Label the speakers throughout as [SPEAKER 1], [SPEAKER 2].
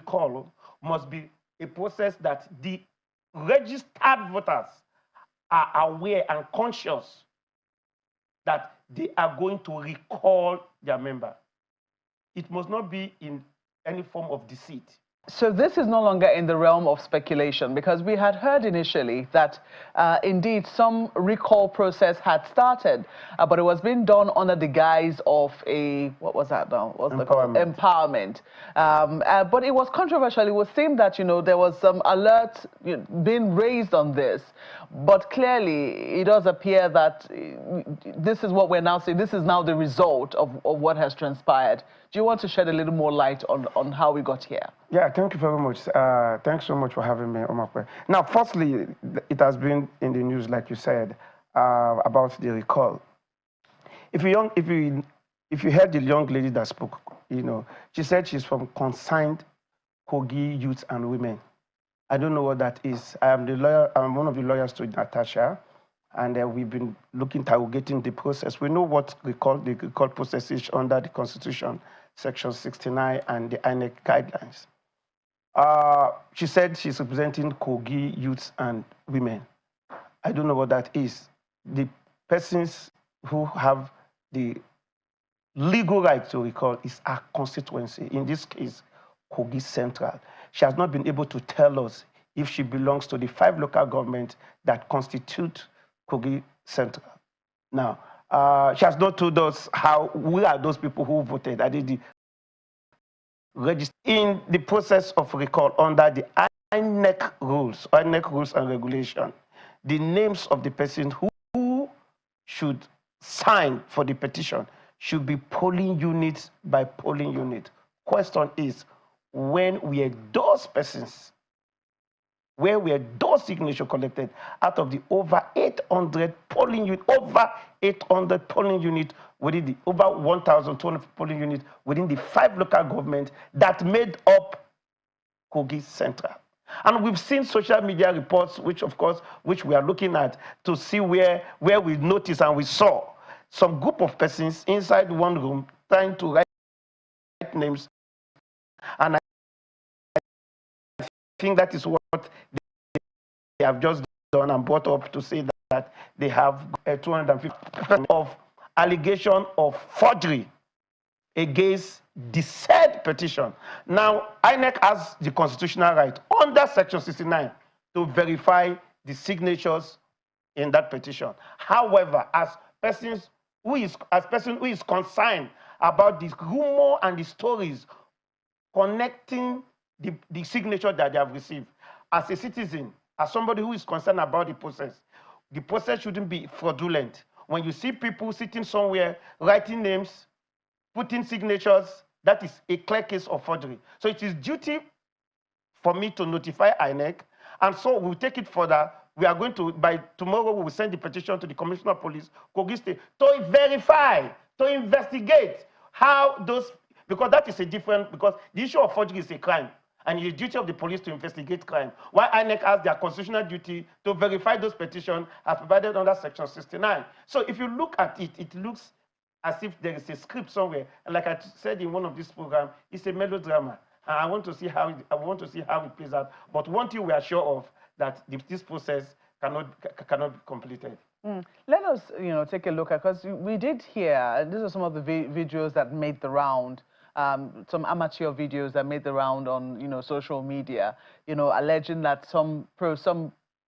[SPEAKER 1] recall must be a process that the registered voters are aware and conscious that they are going to recall their member. It must not be in any form of deceit.
[SPEAKER 2] So this is no longer in the realm of speculation, because we had heard initially that indeed some recall process had started, but it was being done under the guise of a, what was that now? What's
[SPEAKER 1] Empowerment.
[SPEAKER 2] Empowerment. But it was controversial. It was seen that, you know, there was some alert being raised on this, but clearly it does appear that this is what we're now seeing. This is now the result of what has transpired. Do you want to shed a little more light on how we got here?
[SPEAKER 1] Yeah, thank you very much. Thanks so much for having me, Omakwe. Now, firstly, it has been in the news, like you said, about the recall. If you heard the young lady that spoke, you know, she said she's from Consigned Kogi Youth and Women. I don't know what that is. I am the lawyer. I'm one of the lawyers to Natasha, and we've been interrogating the process. We know what the recall process is under the Constitution, Section 69, and the INEC guidelines. She said she's representing Kogi Youths and Women. I don't know what that is. The persons who have the legal right to recall is our constituency, in this case, Kogi Central. She has not been able to tell us if she belongs to the 5 local governments that constitute Kogi Central. Now, she has not told us who are those people who voted. I did the register in the process of recall under the INEC rules and regulation. The names of the person who should sign for the petition should be polling unit by polling unit. Question is, when were those persons, where were those signatures collected out of the over 800 polling units, within the over 1,200 polling units within the 5 local governments that made up Kogi Central? And we've seen social media reports, which we are looking at to see where we noticed and we saw some group of persons inside one room trying to write names. And I think that is what they have just done and brought up to say that they have 250 of allegation of forgery against the said petition. Now, INEC has the constitutional right under Section 69 to verify the signatures in that petition. However, as person who is concerned about the rumor and the stories connecting the signature that they have received, as a citizen, as somebody who is concerned about the process shouldn't be fraudulent. When you see people sitting somewhere, writing names, putting signatures, that is a clear case of forgery. So it is duty for me to notify INEC, and so we'll take it further. We are going to, by tomorrow, we will send the petition to the Commissioner of Police, Kogi State, to verify, to investigate how those, because that is a different, because the issue of forgery is a crime, and it is the duty of the police to investigate crime. While INEC has their constitutional duty to verify those petitions as provided under Section 69. So if you look at it, it looks as if there is a script somewhere. And like I said in one of these programs, it's a melodrama. And I want to see how it plays out. But one thing we are sure of, that this process cannot be completed.
[SPEAKER 2] Let us, take a look at, because we did hear, these are some of the videos that made the round, some amateur videos that made the round on, social media, alleging that some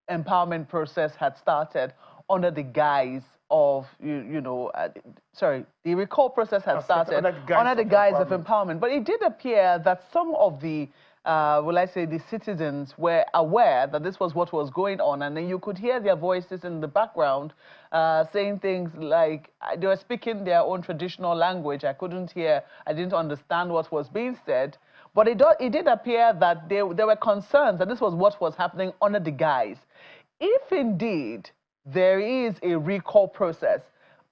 [SPEAKER 2] empowerment process had started under the guise of, the recall process had started under the guise of empowerment. But it did appear that some of the the citizens were aware that this was what was going on, and then you could hear their voices in the background saying things like they were speaking their own traditional language. I didn't understand what was being said, but it did appear that there were concerns that this was what was happening under the guise. If indeed there is a recall process,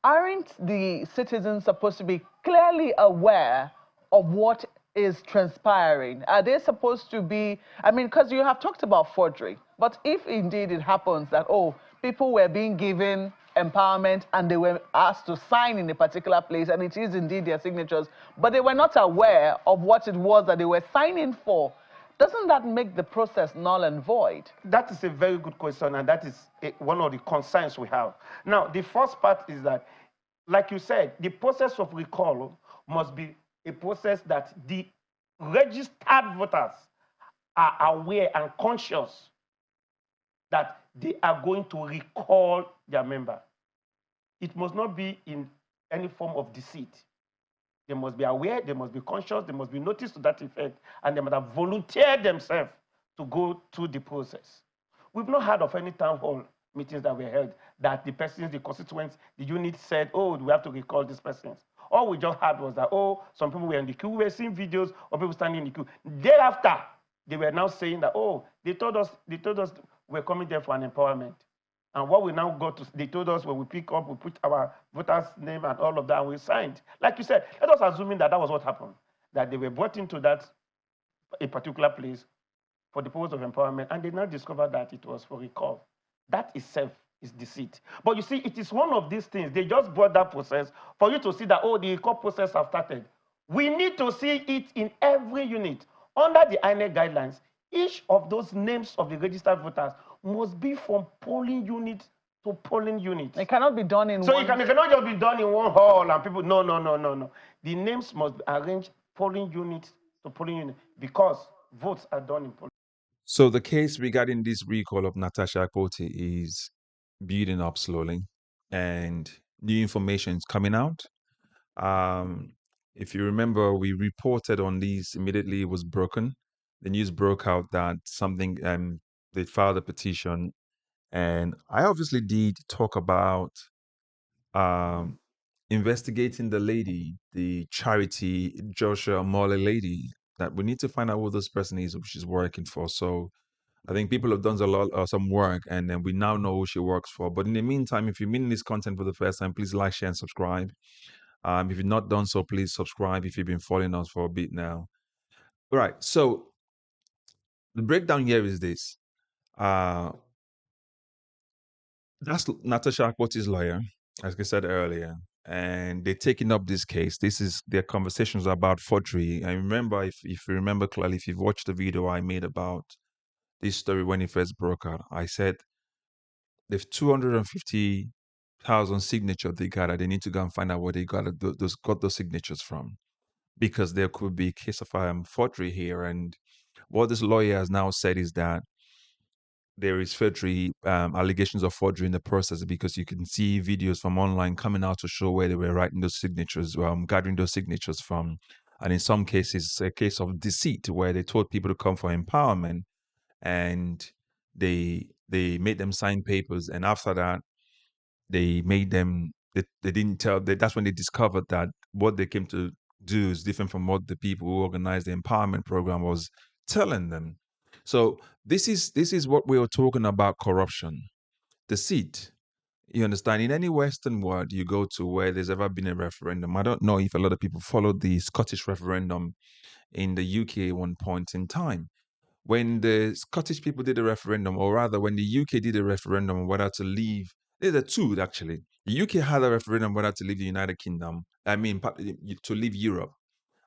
[SPEAKER 2] aren't the citizens supposed to be clearly aware of what is transpiring? Are they supposed to be, because you have talked about forgery, but if indeed it happens that, people were being given empowerment and they were asked to sign in a particular place and it is indeed their signatures, but they were not aware of what it was that they were signing for, doesn't that make the process null and void?
[SPEAKER 1] That is a very good question, and that is one of the concerns we have. Now, the first part is that, like you said, the process of recall must be a process that the registered voters are aware and conscious that they are going to recall their member. It must not be in any form of deceit. They must be aware, they must be conscious, they must be noticed to that effect, and they must have volunteered themselves to go through the process. We've not heard of any town hall meetings that were held that the persons, the constituents, the unit said, oh, we have to recall these persons. All we just heard was that, oh, some people were in the queue. We were seeing videos of people standing in the queue. Thereafter, they were now saying that, oh, they told us we're coming there for an empowerment. And what we now got to, they told us when we pick up, we put our voters' name and all of that, and we signed. Like you said, let us assuming that that was what happened, that they were brought into that a particular place for the purpose of empowerment, and they now discovered that it was for recall. That itself is deceit. But you see, it is one of these things. They just brought that process for you to see that, oh, the recall process has started. We need to see it in every unit. Under the INEC guidelines, each of those names of the registered voters must be from polling unit to polling unit.
[SPEAKER 2] It cannot be done in one.
[SPEAKER 1] So it cannot just be done in one hall and people, no. The names must be arranged polling unit to polling unit because votes are done in polling.
[SPEAKER 3] So the case regarding this recall of Natasha Akpoti is building up slowly, and new information is coming out. If you remember, we reported on this immediately it was broken. The news broke out that something they filed a petition, and I obviously did talk about um investigating the lady, the charity Joshua Mole lady, that we need to find out who this person is, who she's working for. So I think people have done a lot, some work, and then we now know who she works for. But in the meantime, if you're meeting this content for the first time, please like, share, and subscribe. If you've not done so, please subscribe if you've been following us for a bit now. All right. So the breakdown here is this. That's Natasha Akpoti's lawyer, as I said earlier, and they're taking up this case. This is their conversations about forgery. I remember, if you remember clearly, if you've watched the video I made about this story when it first broke out, I said they've 250,000 signatures they got. They need to go and find out where they got those signatures from, because there could be a case of forgery here. And what this lawyer has now said is that there is forgery, allegations of forgery in the process, because you can see videos from online coming out to show where they were writing those signatures, gathering those signatures from. And in some cases, it's a case of deceit where they told people to come for empowerment, and they made them sign papers, and after that they made them they didn't tell that's when they discovered that what they came to do is different from what the people who organized the empowerment program was telling them. So this is what we are talking about: corruption, deceit. You understand? In any Western world you go to where there's ever been a referendum, I don't know if a lot of people followed the Scottish referendum in the UK at one point in time. When the Scottish people did a referendum, or rather when the UK did a referendum on whether to leave, there's a two actually. The UK had a referendum whether to leave the United Kingdom, to leave Europe.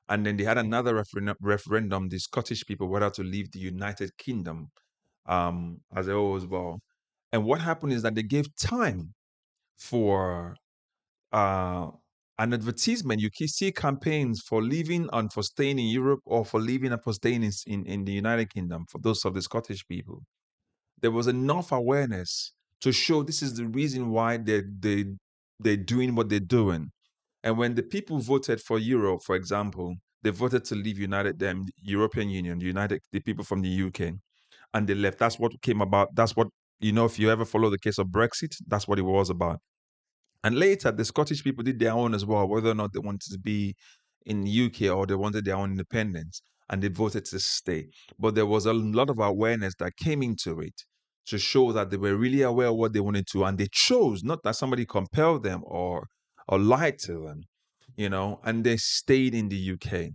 [SPEAKER 3] And then they had another referendum, the Scottish people, whether to leave the United Kingdom, as they always well. And what happened is that they gave time for uh, an advertisement. You can see campaigns for leaving and for staying in Europe, or for leaving and for staying in the United Kingdom for those of the Scottish people. There was enough awareness to show this is the reason why they're doing what they're doing. And when the people voted for Europe, for example, they voted to leave European Union, the people from the UK, and they left. That's what came about. That's what, if you ever follow the case of Brexit, that's what it was about. And later, the Scottish people did their own as well, whether or not they wanted to be in the UK or they wanted their own independence, and they voted to stay. But there was a lot of awareness that came into it to show that they were really aware of what they wanted to, and they chose, not that somebody compelled them or lied to them, and they stayed in the UK.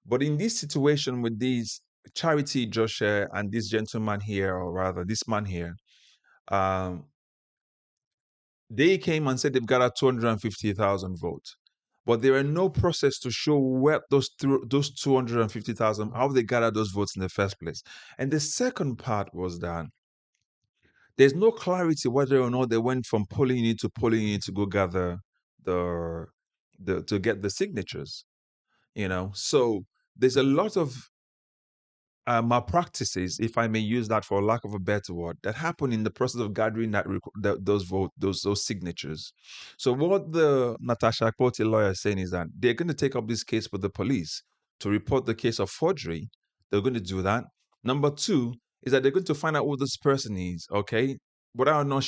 [SPEAKER 3] But in this situation with these Charity Joshua and this gentleman here, or rather this man here, they came and said they've got a 250,000 votes. but there are no process to show where those 250,000, how they gathered those votes in the first place. And the second part was that there's no clarity whether or not they went from polling unit to polling unit to go gather to get the signatures. So there's a lot of malpractices, if I may use that for lack of a better word, that happen in the process of gathering those signatures. So what the Natasha Akpoti lawyer is saying is that they're going to take up this case with the police to report the case of forgery. They're going to do that. Number two is that they're going to find out who this person is. Okay, whether or not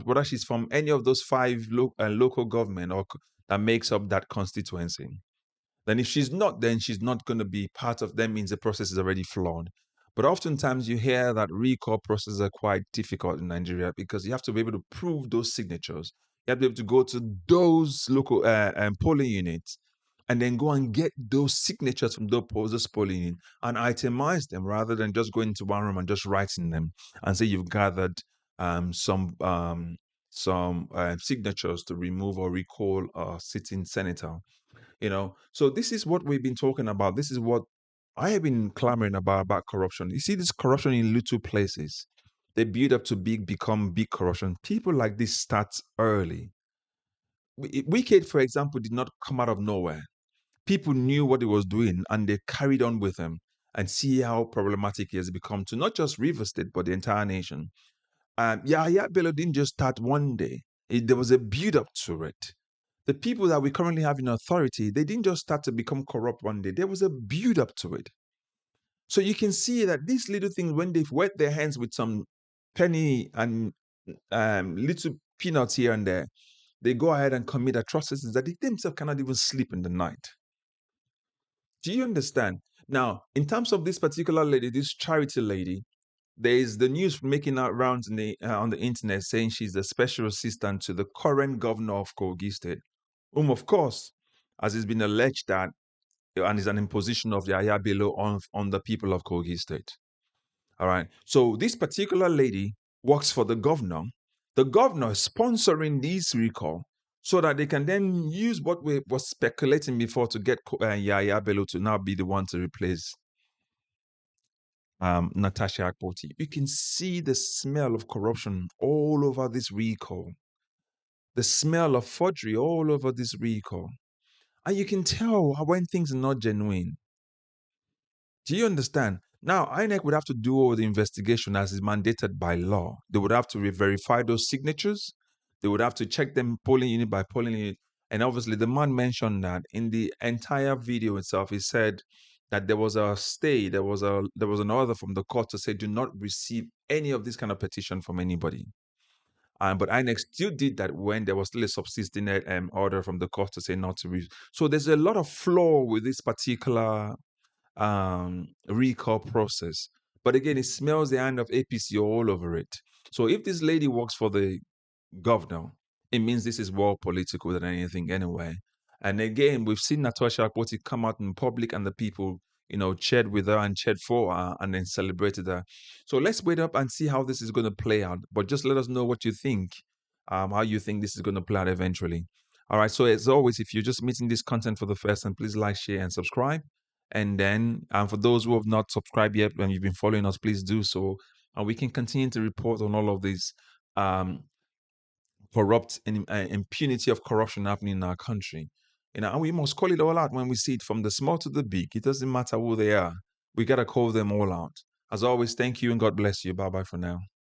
[SPEAKER 3] whether she's from any of those five local government or that makes up that constituency. Then if she's not, then she's not going to be part of them, means the process is already flawed. But oftentimes you hear that recall processes are quite difficult in Nigeria because you have to be able to prove those signatures. You have to be able to go to those local polling units and then go and get those signatures from those polling units and itemize them rather than just going into one room and just writing them and say you've gathered some signatures to remove or recall a sitting senator. So this is what we've been talking about. This is what I have been clamoring about corruption. You see this corruption in little places. They build up to become big corruption. People like this start early. Wicked, for example, did not come out of nowhere. People knew what he was doing and they carried on with him, and see how problematic he has become to not just River State, but the entire nation. Yahya Bello didn't just start one day. There was a build up to it. The people that we currently have in authority, they didn't just start to become corrupt one day. There was a build up to it. So you can see that these little things, when they've wet their hands with some penny and little peanuts here and there, they go ahead and commit atrocities that they themselves cannot even sleep in the night. Do you understand? Now, in terms of this particular lady, this charity lady, there is the news making out rounds on the internet saying she's the special assistant to the current governor of Kogi State, whom, of course, as it's been alleged that, and is an imposition of Yahya Bello on the people of Kogi State. All right. So this particular lady works for the governor. The governor is sponsoring this recall so that they can then use what we was speculating before to get Yahya Bello to now be the one to replace Natasha Akpoti. You can see the smell of corruption all over this recall, the smell of forgery all over this recall. And you can tell when things are not genuine. Do you understand? Now, INEC would have to do all the investigation as is mandated by law. They would have to verify those signatures. They would have to check them polling unit by polling unit. And obviously, the man mentioned that in the entire video itself, he said that there was a stay, there was an order from the court to say, do not receive any of this kind of petition from anybody. But INEC still did that when there was still a subsisting order from the court to say not to read. So there's a lot of flaw with this particular recall process. But again, it smells the hand of APC all over it. So if this lady works for the governor, it means this is more political than anything anyway. And again, we've seen Natasha Akpoti come out in public and the people, cheered with her and cheered for her and then celebrated her. So let's wait up and see how this is going to play out. But just let us know what you think, how you think this is going to play out eventually. All right. So as always, if you're just meeting this content for the first time, please like, share, and subscribe. And then for those who have not subscribed yet and you've been following us, please do so. And we can continue to report on all of these corrupt and impunity of corruption happening in our country. And we must call it all out when we see it, from the small to the big. It doesn't matter who they are. We got to call them all out. As always, thank you and God bless you. Bye-bye for now.